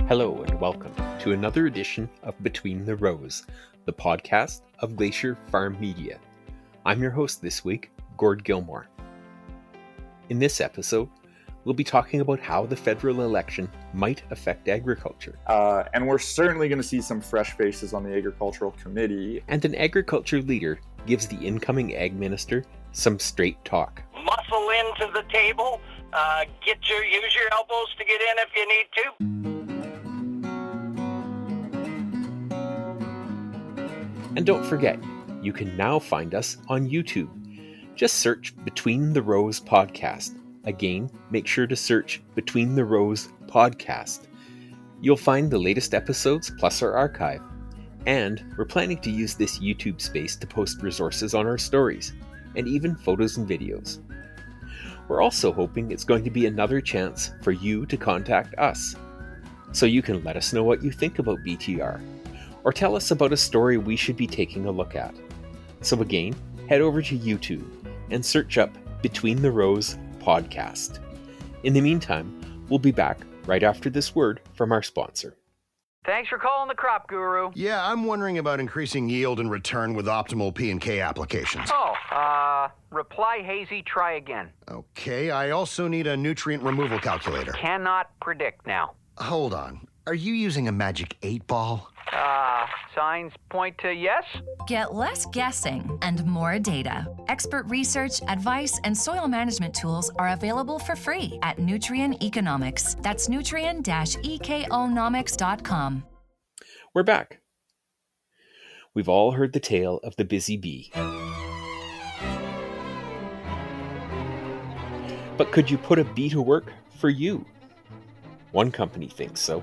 Hello and welcome to another edition of Between the Rows, the podcast of Glacier FarmMedia. I'm your host this week, Gord Gilmour. In this episode, we'll be talking about how the federal election might affect agriculture. And we're certainly going to see some fresh faces on the Agricultural Committee. And an agriculture leader gives the incoming ag minister some straight talk. Muscle into the table, use your elbows to get in if you need to. And don't forget, you can now find us on YouTube. Just search Between the Rows Podcast. Again, make sure to search Between the Rows Podcast. You'll find the latest episodes plus our archive. And we're planning to use this YouTube space to post resources on our stories, and even photos and videos. We're also hoping it's going to be another chance for you to contact us, so you can let us know what you think about BTR, or tell us about a story we should be taking a look at. So again, head over to YouTube and search up Between the Rows Podcast. In the meantime, we'll be back right after this word from our sponsor. Thanks for calling the Crop Guru. Yeah, I'm wondering about increasing yield and return with optimal P&K applications. Reply hazy, try again. Okay, I also need a nutrient removal calculator. Cannot predict now. Hold on. Are you using a magic 8-ball? Signs point to yes. Get less guessing and more data. Expert research, advice, and soil management tools are available for free at Nutrien Economics. That's nutrien-economics.com. We're back. We've all heard the tale of the busy bee. But could you put a bee to work for you? One company thinks so.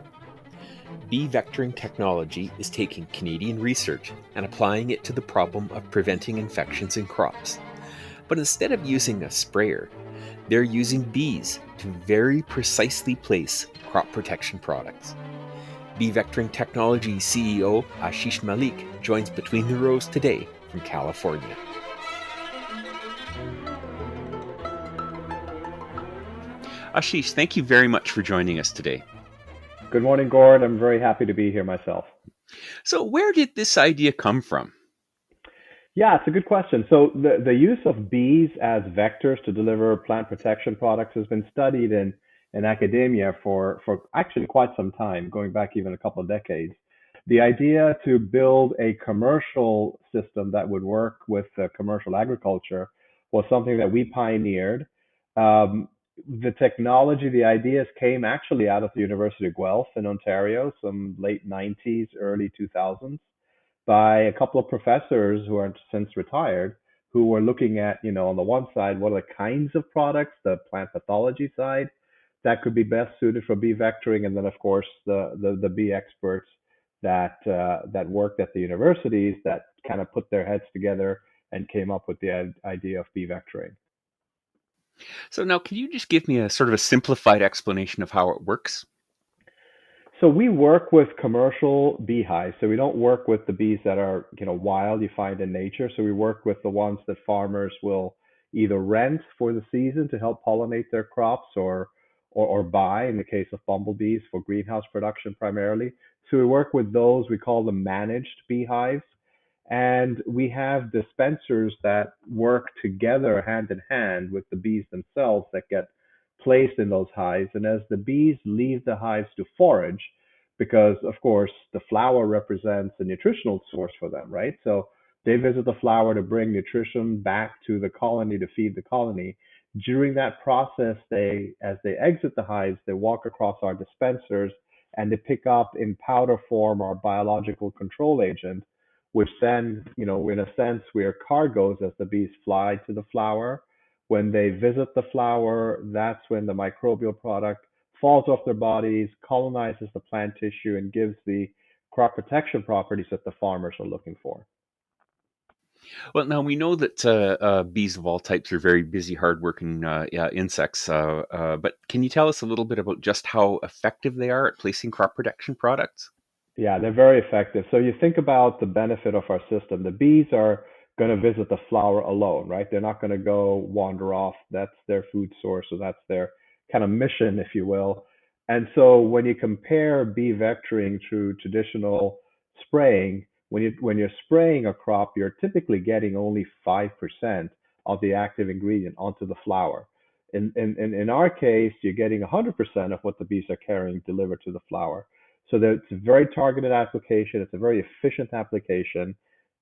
Bee vectoring technology is taking Canadian research and applying it to the problem of preventing infections in crops. But instead of using a sprayer, they're using bees to very precisely place crop protection products. Bee vectoring technology CEO Ashish Malik joins Between the Rows today from California. Ashish, thank you very much for joining us today. Good morning, Gord. I'm very happy to be here myself. So where did this idea come from? Yeah, it's a good question. So the use of bees as vectors to deliver plant protection products has been studied in academia for actually quite some time, going back even a couple of decades. The idea to build a commercial system that would work with commercial agriculture was something that we pioneered. The technology, the ideas came actually out of the University of Guelph in Ontario, some late 90s, early 2000s, by a couple of professors who are since retired, who were looking at, on the one side, what are the kinds of products, the plant pathology side, that could be best suited for bee vectoring, and then, of course, the bee experts that worked at the universities that kind of put their heads together and came up with the idea of bee vectoring. So now, can you just give me a sort of a simplified explanation of how it works? So we work with commercial beehives. So we don't work with the bees that are, wild you find in nature. So we work with the ones that farmers will either rent for the season to help pollinate their crops or buy, in the case of bumblebees, for greenhouse production primarily. So we work with those, we call them managed beehives. And we have dispensers that work together hand in hand with the bees themselves that get placed in those hives. And as the bees leave the hives to forage, because of course the flower represents a nutritional source for them, right? So they visit the flower to bring nutrition back to the colony to feed the colony. During that process, as they exit the hives, they walk across our dispensers and they pick up in powder form our biological control agent, which then, in a sense, we are cargoes as the bees fly to the flower. When they visit the flower, that's when the microbial product falls off their bodies, colonizes the plant tissue, and gives the crop protection properties that the farmers are looking for. Well, now we know that bees of all types are very busy, hardworking insects, but can you tell us a little bit about just how effective they are at placing crop protection products? Yeah, they're very effective. So you think about the benefit of our system. The bees are going to visit the flower alone, right? They're not going to go wander off. That's their food source. So that's their kind of mission, if you will. And so when you compare bee vectoring to traditional spraying, when you're spraying a crop, you're typically getting only 5% of the active ingredient onto the flower. In our case, you're getting 100% of what the bees are carrying delivered to the flower. So that it's a very targeted application. It's a very efficient application,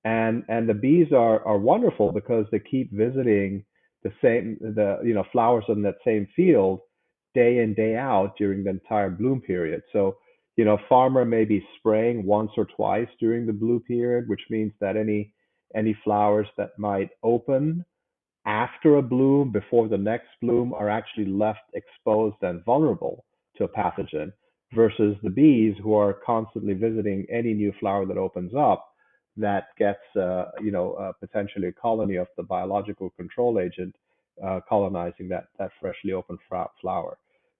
and the bees are wonderful because they keep visiting the flowers in that same field day in, day out during the entire bloom period. So, farmer may be spraying once or twice during the bloom period, which means that any flowers that might open after a bloom, before the next bloom, are actually left exposed and vulnerable to a pathogen, versus the bees who are constantly visiting any new flower that opens up that gets, potentially a colony of the biological control agent colonizing that freshly opened flower.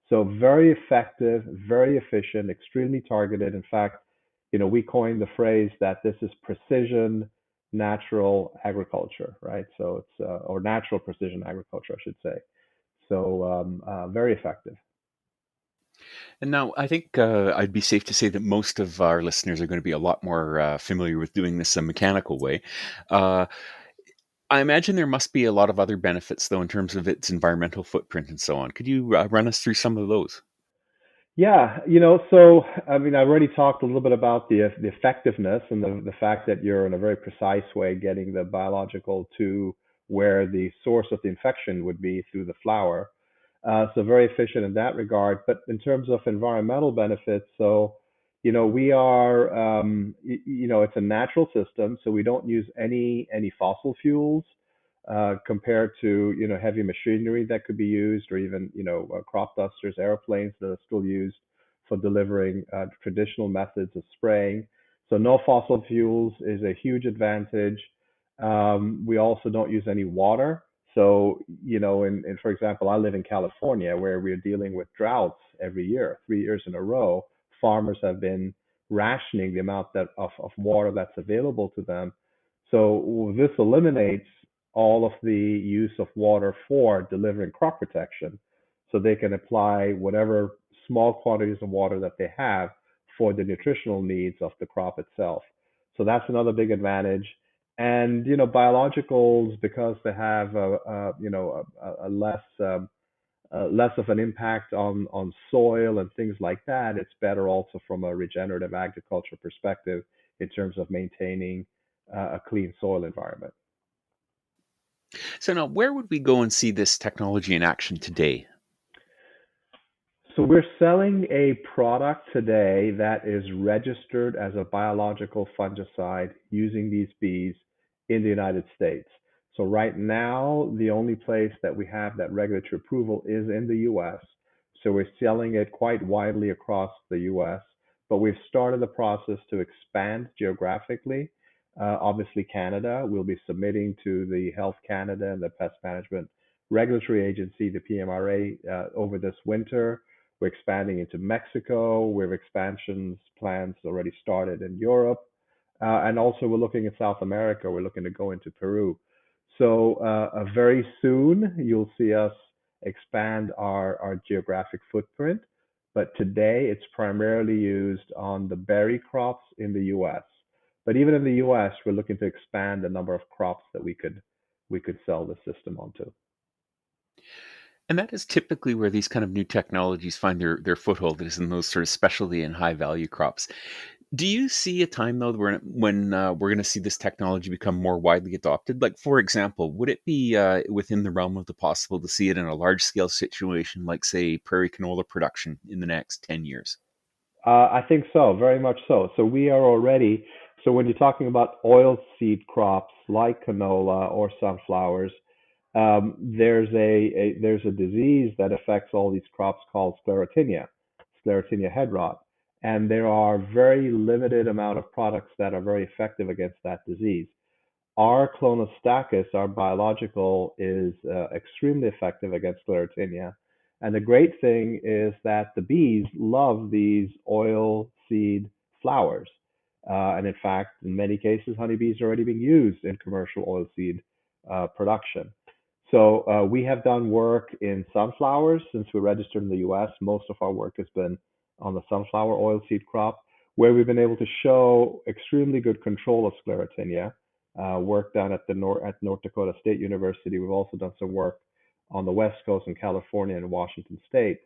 So very effective, very efficient, extremely targeted. In fact, we coined the phrase that this is precision natural agriculture, right? So it's or natural precision agriculture, I should say. So very effective. And now I think I'd be safe to say that most of our listeners are going to be a lot more familiar with doing this a mechanical way. Uh, I imagine there must be a lot of other benefits, though, in terms of its environmental footprint and so on. Could you run us through some of those? Yeah, so I mean, I already talked a little bit about the effectiveness and the fact that you're in a very precise way getting the biological to where the source of the infection would be through the flower. So very efficient in that regard. But in terms of environmental benefits, so we are it's a natural system, so we don't use any fossil fuels compared to heavy machinery that could be used, or even crop dusters, airplanes that are still used for delivering traditional methods of spraying. So no fossil fuels is a huge advantage. We also don't use any water. So, for example, I live in California where we're dealing with droughts every year, 3 years in a row. Farmers have been rationing the amount of water that's available to them. So this eliminates all of the use of water for delivering crop protection. So they can apply whatever small quantities of water that they have for the nutritional needs of the crop itself. So that's another big advantage. And biologicals, because they have a less of an impact on soil and things like that, it's better also from a regenerative agriculture perspective in terms of maintaining a clean soil environment. So now, where would we go and see this technology in action today? So we're selling a product today that is registered as a biological fungicide using these bees in the United States. So right now, the only place that we have that regulatory approval is in the US. So we're selling it quite widely across the US, but we've started the process to expand geographically. Obviously, Canada will be submitting to the Health Canada and the Pest Management Regulatory Agency, the PMRA, over this winter. We're expanding into Mexico. We have expansions plans already started in Europe. And also we're looking at South America. We're looking to go into Peru. So very soon you'll see us expand our geographic footprint. But today it's primarily used on the berry crops in the US. But even in the US, we're looking to expand the number of crops that we could sell the system onto. And that is typically where these kind of new technologies find their foothold, is in those sort of specialty and high value crops. Do you see a time though when we're going to see this technology become more widely adopted? Like, for example, would it be within the realm of the possible to see it in a large scale situation, like say prairie canola production in the next 10 years? I think so, very much so. So we are already, so when you're talking about oil seed crops like canola or sunflowers, there's a disease that affects all these crops called sclerotinia head rot, and there are very limited amount of products that are very effective against that disease. Our clonostachys, our biological, is extremely effective against sclerotinia. And the great thing is that the bees love these oil seed flowers. And in fact, in many cases, honeybees are already being used in commercial oil seed production. So we have done work in sunflowers since we registered in the US. Most of our work has been on the sunflower oilseed crop, where we've been able to show extremely good control of sclerotinia. Work done at North Dakota State University. We've also done some work on the West Coast in California and Washington State.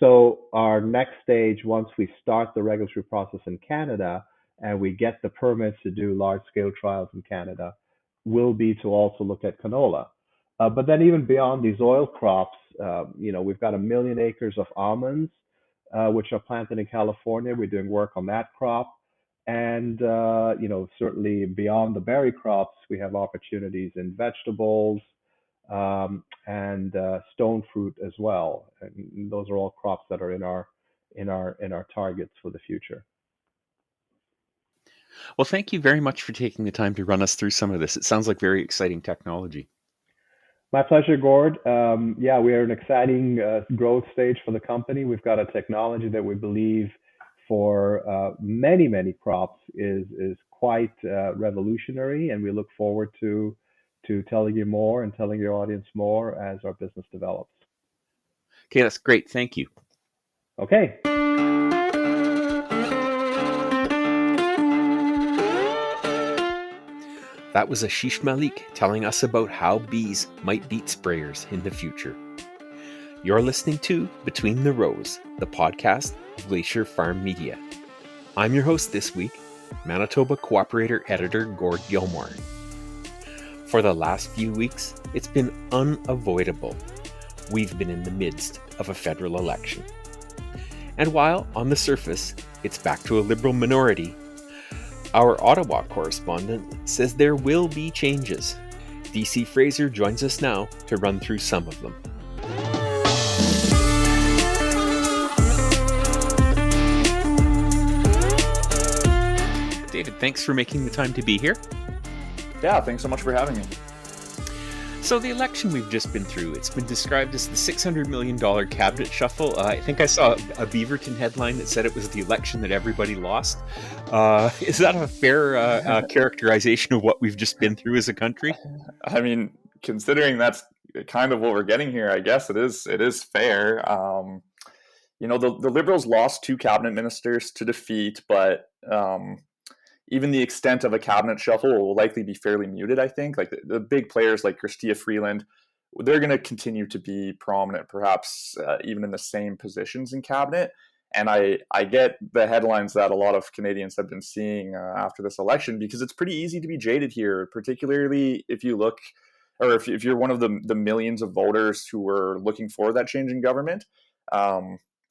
So our next stage, once we start the regulatory process in Canada and we get the permits to do large-scale trials in Canada, will be to also look at canola. But then even beyond these oil crops, we've got 1 million acres of almonds, which are planted in California. We're doing work on that crop. And, certainly beyond the berry crops, we have opportunities in vegetables and stone fruit as well. And those are all crops that are in our targets for the future. Well, thank you very much for taking the time to run us through some of this. It sounds like very exciting technology. My pleasure, Gord. We are an exciting growth stage for the company. We've got a technology that we believe for many, many crops is quite revolutionary, and we look forward to telling you more and telling your audience more as our business develops. Okay, that's great. Thank you. Okay. That was Ashish Malik telling us about how bees might beat sprayers in the future. You're listening to Between the Rows, the podcast of Glacier Farm Media. I'm your host this week, Manitoba Co-operator Editor Gord Gilmour. For the last few weeks, it's been unavoidable. We've been in the midst of a federal election. And while, on the surface, it's back to a Liberal minority, our Ottawa correspondent says there will be changes. DC Fraser joins us now to run through some of them. David, thanks for making the time to be here. Yeah, thanks so much for having me. So the election we've just been through, it's been described as the $600 million cabinet shuffle. I think I saw a Beaverton headline that said it was the election that everybody lost. Is that a fair characterization of what we've just been through as a country? I mean, considering that's kind of what we're getting here, I guess it is fair. The Liberals lost 2 cabinet ministers to defeat, but even the extent of a cabinet shuffle will likely be fairly muted, I think. Like the big players like Chrystia Freeland, they're going to continue to be prominent, perhaps even in the same positions in cabinet. And I get the headlines that a lot of Canadians have been seeing after this election, because it's pretty easy to be jaded here, particularly if you look, or if you're one of the millions of voters who were looking for that change in government.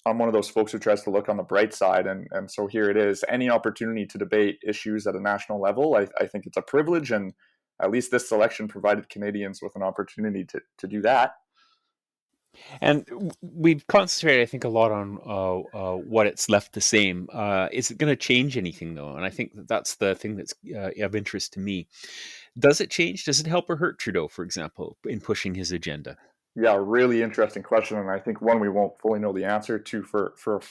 I'm one of those folks who tries to look on the bright side. And so here it is. Any opportunity to debate issues at a national level, I think it's a privilege. And at least this election provided Canadians with an opportunity to do that. And we've concentrated, I think, a lot on what it's left the same. Is it going to change anything, though? And I think that's the thing that's of interest to me. Does it change? Does it help or hurt Trudeau, for example, in pushing his agenda? Yeah, really interesting question, and I think one we won't fully know the answer to for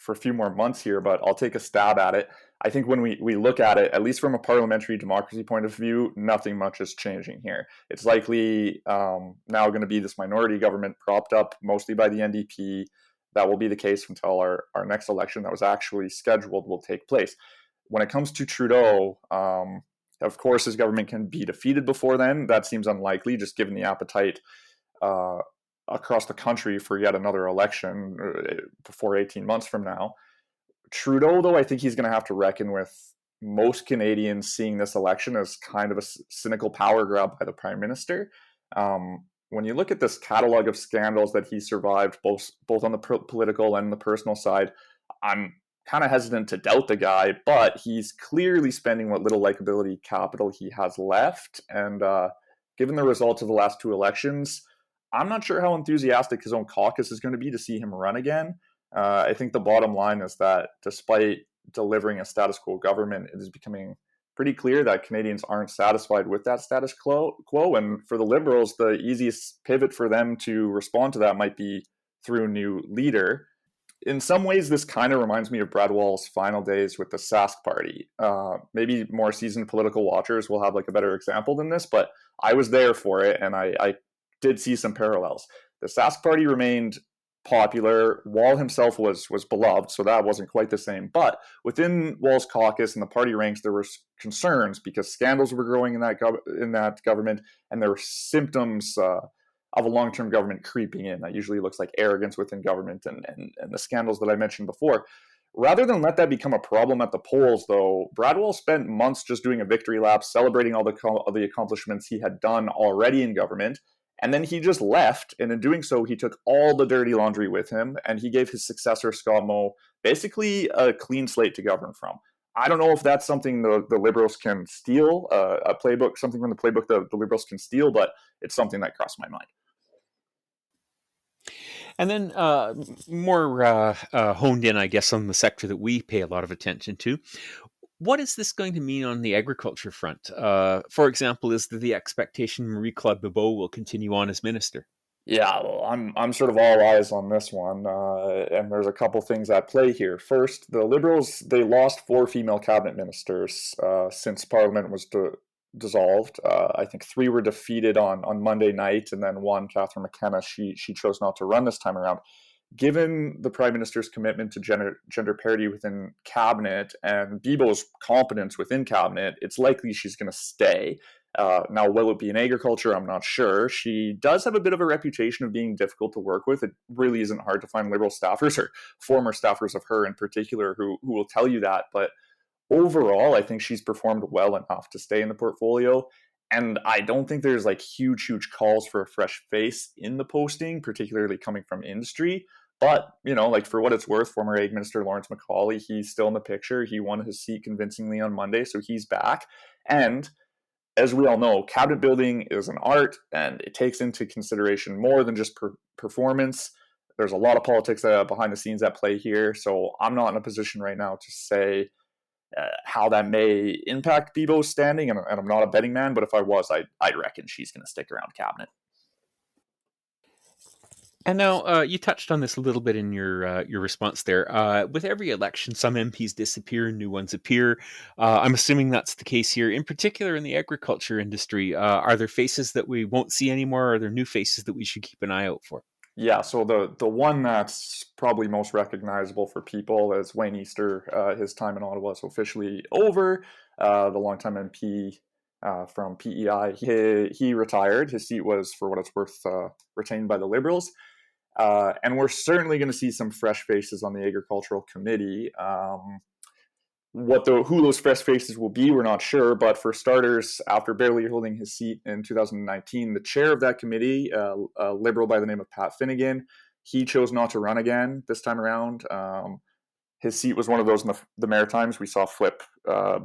a few more months here, but I'll take a stab at it. I think when we look at it, at least from a parliamentary democracy point of view, nothing much is changing here. It's likely now going to be this minority government propped up mostly by the NDP. That will be the case until our next election that was actually scheduled will take place. When it comes to Trudeau, of course, his government can be defeated before then. That seems unlikely, just given the appetite across the country for yet another election before 18 months from now. Trudeau, though, I think he's going to have to reckon with most Canadians seeing this election as kind of a cynical power grab by the Prime Minister. When you look at this catalog of scandals that he survived, both on the political and the personal side, I'm kind of hesitant to doubt the guy, but he's clearly spending what little likability capital he has left. And given the results of the last 2 elections, I'm not sure how enthusiastic his own caucus is going to be to see him run again. I think the bottom line is that despite delivering a status quo government, it is becoming pretty clear that Canadians aren't satisfied with that status quo. And for the Liberals, the easiest pivot for them to respond to that might be through a new leader. In some ways, this kind of reminds me of Brad Wall's final days with the Sask Party. Maybe more seasoned political watchers will have like a better example than this, but I was there for it, and I did see some parallels. The Sask Party remained popular. Wall himself was beloved, so that wasn't quite the same. But within Wall's caucus and the party ranks, there were concerns because scandals were growing in that government, and there were symptoms of a long-term government creeping in. That usually looks like arrogance within government and the scandals that I mentioned before. Rather than let that become a problem at the polls, though, Brad Wall spent months just doing a victory lap, celebrating all the accomplishments he had done already in government. And then he just left, and in doing so, he took all the dirty laundry with him, and he gave his successor, Scott Moe, basically a clean slate to govern from. I don't know if that's something the Liberals can steal, a playbook, something from the playbook the Liberals can steal, but it's something that crossed my mind. And then more honed in, I guess, on the sector that we pay a lot of attention to. What is this going to mean on the agriculture front? For example, is there the expectation Marie-Claude Bibeau will continue on as minister? Yeah, well, I'm sort of all eyes on this one, and there's a couple things at play here. First, the Liberals, they lost 4 female cabinet ministers since Parliament was dissolved. I think 3 were defeated on Monday night, and then one, Catherine McKenna, she chose not to run this time around. Given the Prime Minister's commitment to gender parity within cabinet and Bibeau's competence within cabinet, it's likely she's going to stay. Now, will it be in agriculture? I'm not sure. She does have a bit of a reputation of being difficult to work with. It really isn't hard to find Liberal staffers or former staffers of her in particular who will tell you that. But overall, I think she's performed well enough to stay in the portfolio. And I don't think there's like huge calls for a fresh face in the posting, particularly coming from industry. But, you know, like for what it's worth, former Ag Minister Lawrence McCauley, he's still in the picture. He won his seat convincingly on Monday, so he's back. And as we all know, cabinet building is an art, and it takes into consideration more than just performance. There's a lot of politics behind the scenes at play here, so I'm not in a position right now to say how that may impact Bibeau's standing, and I'm not a betting man, but if I was, I'd reckon she's going to stick around cabinet. And now you touched on this a little bit in your response there. With every election, some MPs disappear, new ones appear. I'm assuming that's the case here. In particular, in the agriculture industry, are there faces that we won't see anymore? Or are there new faces that we should keep an eye out for? Yeah, so the one that's probably most recognizable for people is Wayne Easter. His time in Ottawa is officially over. The longtime MP from PEI, he retired. His seat was, for what it's worth, retained by the Liberals. And we're certainly going to see some fresh faces on the Agricultural Committee. Who those fresh faces will be, we're not sure. But for starters, after barely holding his seat in 2019, the chair of that committee, a Liberal by the name of Pat Finnegan, he chose not to run again this time around. His seat was one of those in the Maritimes we saw flip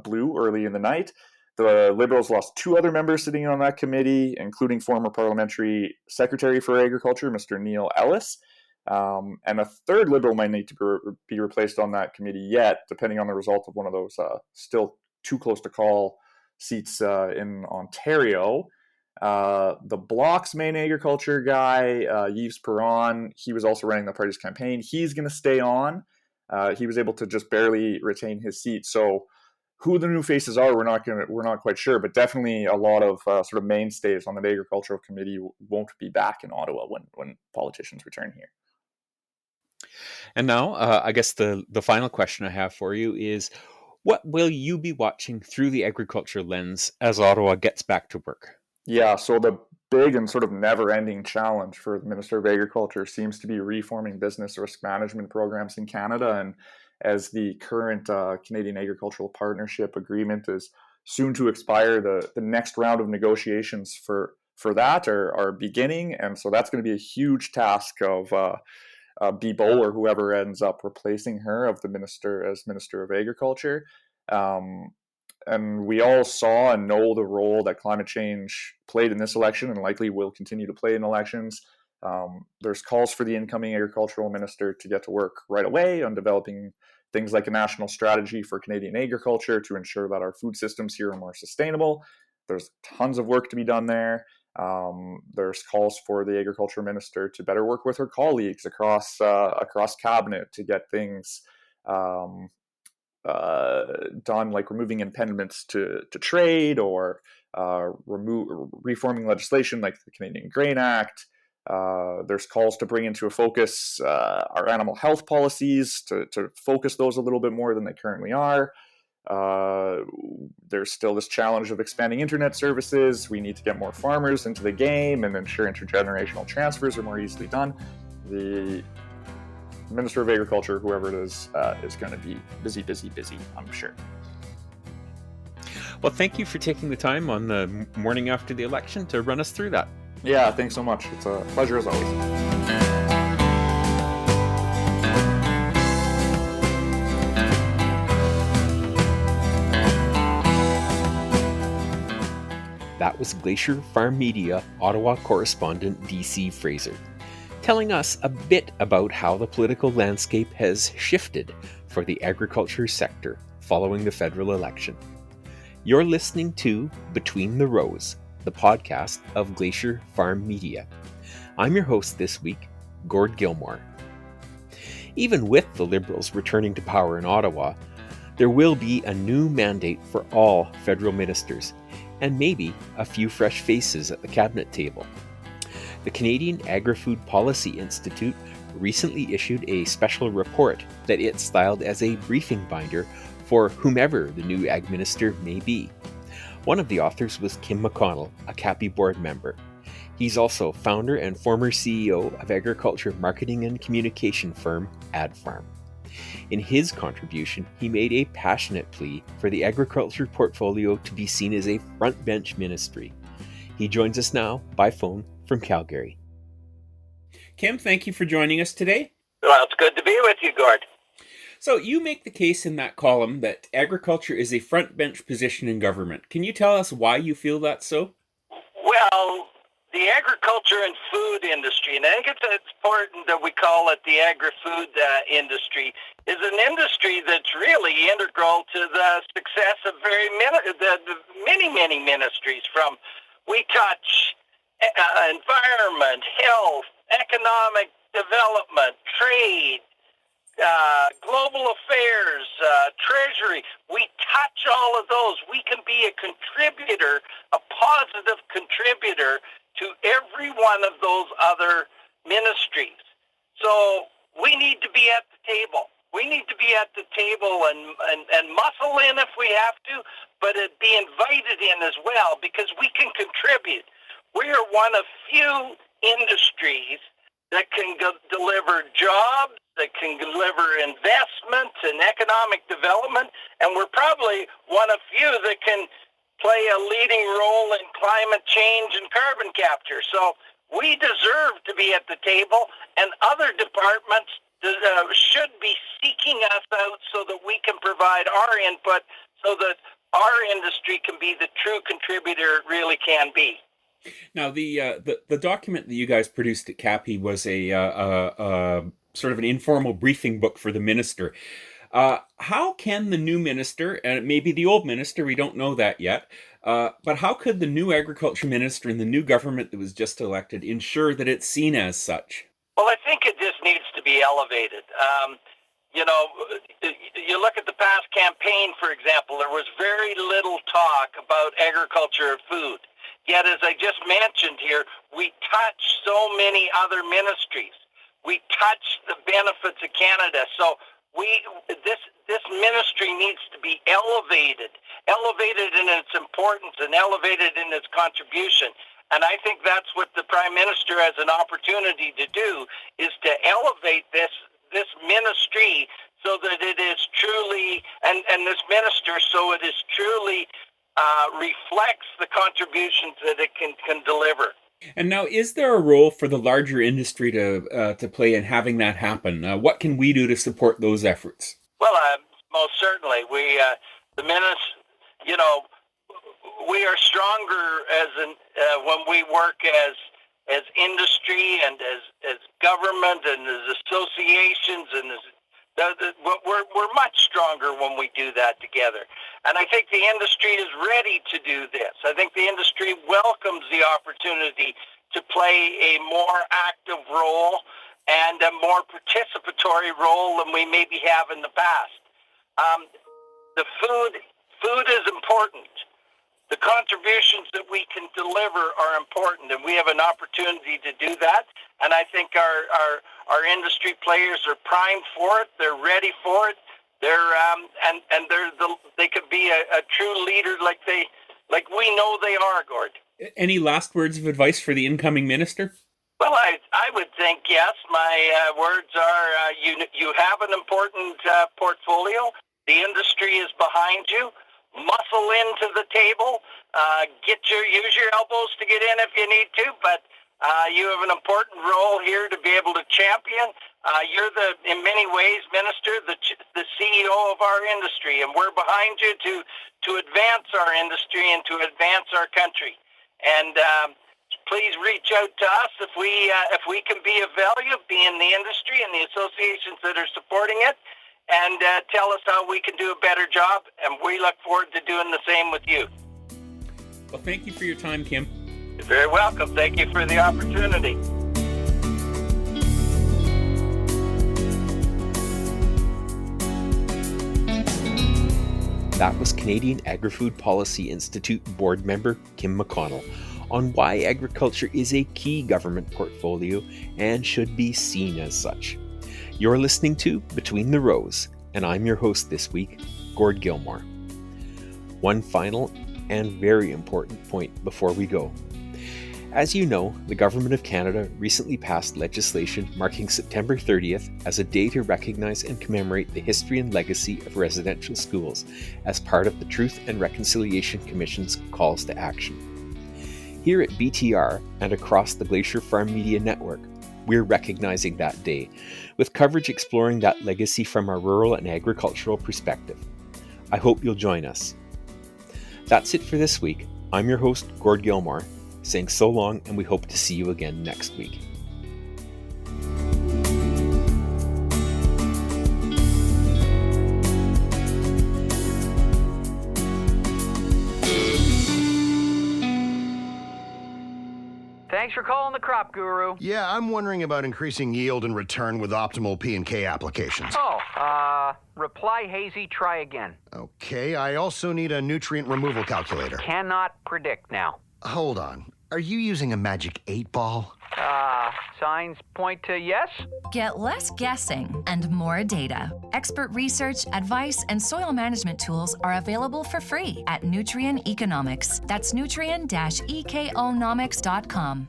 blue early in the night. The Liberals lost 2 other members sitting on that committee, including former Parliamentary Secretary for Agriculture, Mr. Neil Ellis. And a third Liberal might need to be replaced on that committee yet, depending on the result of one of those still too close to call seats in Ontario. The Bloc's main agriculture guy, Yves Perron, he was also running the party's campaign. He's going to stay on. He was able to just barely retain his seat. So who the new faces are, we're not quite sure, but definitely a lot of sort of mainstays on the Agricultural Committee won't be back in Ottawa when politicians return here. And now, I guess the final question I have for you is, what will you be watching through the agriculture lens as Ottawa gets back to work? Yeah, so the big and sort of never-ending challenge for the Minister of Agriculture seems to be reforming business risk management programs in Canada. And as the current Canadian Agricultural Partnership Agreement is soon to expire, the next round of negotiations for that are beginning. And so that's going to be a huge task of Bibeau or whoever ends up replacing her as Minister of Agriculture. And we all saw and know the role that climate change played in this election and likely will continue to play in elections. There's calls for the incoming agricultural minister to get to work right away on developing things like a national strategy for Canadian agriculture to ensure that our food systems here are more sustainable. There's tons of work to be done there. There's calls for the agriculture minister to better work with her colleagues across cabinet to get things done, like removing impediments to trade, or reforming legislation like the Canadian Grain Act. There's calls to bring into a focus our animal health policies, to focus those a little bit more than they currently are. There's still this challenge of expanding internet services. We need to get more farmers into the game and ensure intergenerational transfers are more easily done. The Minister of Agriculture, whoever it is going to be busy, I'm sure. Well, thank you for taking the time on the morning after the election to run us through that. Yeah, thanks so much. It's a pleasure as always. That was Glacier FarmMedia Ottawa correspondent DC Fraser, telling us a bit about how the political landscape has shifted for the agriculture sector following the federal election. You're listening to Between the Rows, the podcast of Glacier FarmMedia. I'm your host this week, Gord Gilmour. Even with the Liberals returning to power in Ottawa, there will be a new mandate for all federal ministers, and maybe a few fresh faces at the cabinet table. The Canadian Agri-Food Policy Institute recently issued a special report that it styled as a briefing binder for whomever the new Ag Minister may be. One of the authors was Kim McConnell, a CAPI board member. He's also founder and former CEO of agriculture marketing and communication firm AdFarm. In his contribution, he made a passionate plea for the agriculture portfolio to be seen as a front bench ministry. He joins us now by phone from Calgary. Kim, thank you for joining us today. Well, it's good to be with you, Gord. So you make the case in that column that agriculture is a front bench position in government. Can you tell us why you feel that's so? Well, the agriculture and food industry, and I think it's important that we call it the agri-food industry, is an industry that's really integral to the success of the many ministries. From we touch environment, health, economic development, trade, global affairs, treasury. We touch all of those. We can be a contributor, a positive contributor to every one of those other ministries. So we need to be at the table. We need to be at the table and muscle in if we have to, but be invited in as well, because we can contribute. We are one of few industries that can deliver jobs, that can deliver investment and economic development, and we're probably one of few that can play a leading role in climate change and carbon capture. So we deserve to be at the table, and other departments should be seeking us out so that we can provide our input so that our industry can be the true contributor it really can be. Now, the document that you guys produced at CAPI was a sort of an informal briefing book for the minister. How can the new minister, and maybe the old minister, we don't know that yet, but how could the new agriculture minister and the new government that was just elected ensure that it's seen as such? Well, I think it just needs to be elevated. You look at the past campaign, for example, there was very little talk about agriculture and food. Yet, as I just mentioned here, we touch so many other ministries. We touch the benefits of Canada. So this ministry needs to be elevated in its importance and elevated in its contribution. And I think that's what the Prime Minister has an opportunity to do, is to elevate this ministry so that it is truly, and this minister, so it is truly reflects the contributions that it can deliver. And now, is there a role for the larger industry to play in having that happen? What can we do to support those efforts? Well, most certainly, we are stronger when we work as industry and as government and as associations and we're much stronger when we do that together. And I think the industry is ready to do this. I think the industry welcomes the opportunity to play a more active role and a more participatory role than we maybe have in the past. the food is important. The contributions that we can deliver are important, and we have an opportunity to do that. And I think our industry players are primed for it. They're ready for it. They could be a true leader like we know they are, Gord. Any last words of advice for the incoming minister? Well, I would think yes. My words are you have an important portfolio. The industry is behind you. Muscle into the table. Use your elbows to get in if you need to, but you have an important role here to be able to champion. You're in many ways, Minister, the CEO of our industry, and we're behind you to advance our industry and to advance our country. And please reach out to us if we can be of value, be in the industry and the associations that are supporting it, and tell us how we can do a better job, and we look forward to doing the same with you. Well, thank you for your time, Kim. You're very welcome. Thank you for the opportunity. That was Canadian Agri-Food Policy Institute board member Kim McConnell on why agriculture is a key government portfolio and should be seen as such. You're listening to Between the Rows, and I'm your host this week, Gord Gilmour. One final and very important point before we go. As you know, the Government of Canada recently passed legislation marking September 30th as a day to recognize and commemorate the history and legacy of residential schools as part of the Truth and Reconciliation Commission's calls to action. Here at BTR and across the Glacier FarmMedia Network, we're recognizing that day, with coverage exploring that legacy from our rural and agricultural perspective. I hope you'll join us. That's it for this week. I'm your host, Gord Gilmour, saying so long, and we hope to see you again next week. Thanks for calling the Crop Guru. Yeah, I'm wondering about increasing yield and return with optimal P&K applications. Reply hazy, try again. Okay, I also need a nutrient removal calculator. Cannot predict now. Hold on. Are you using a magic 8-ball? Signs point to yes? Get less guessing and more data. Expert research, advice, and soil management tools are available for free at Nutrien Economics. That's nutrien-economics.com.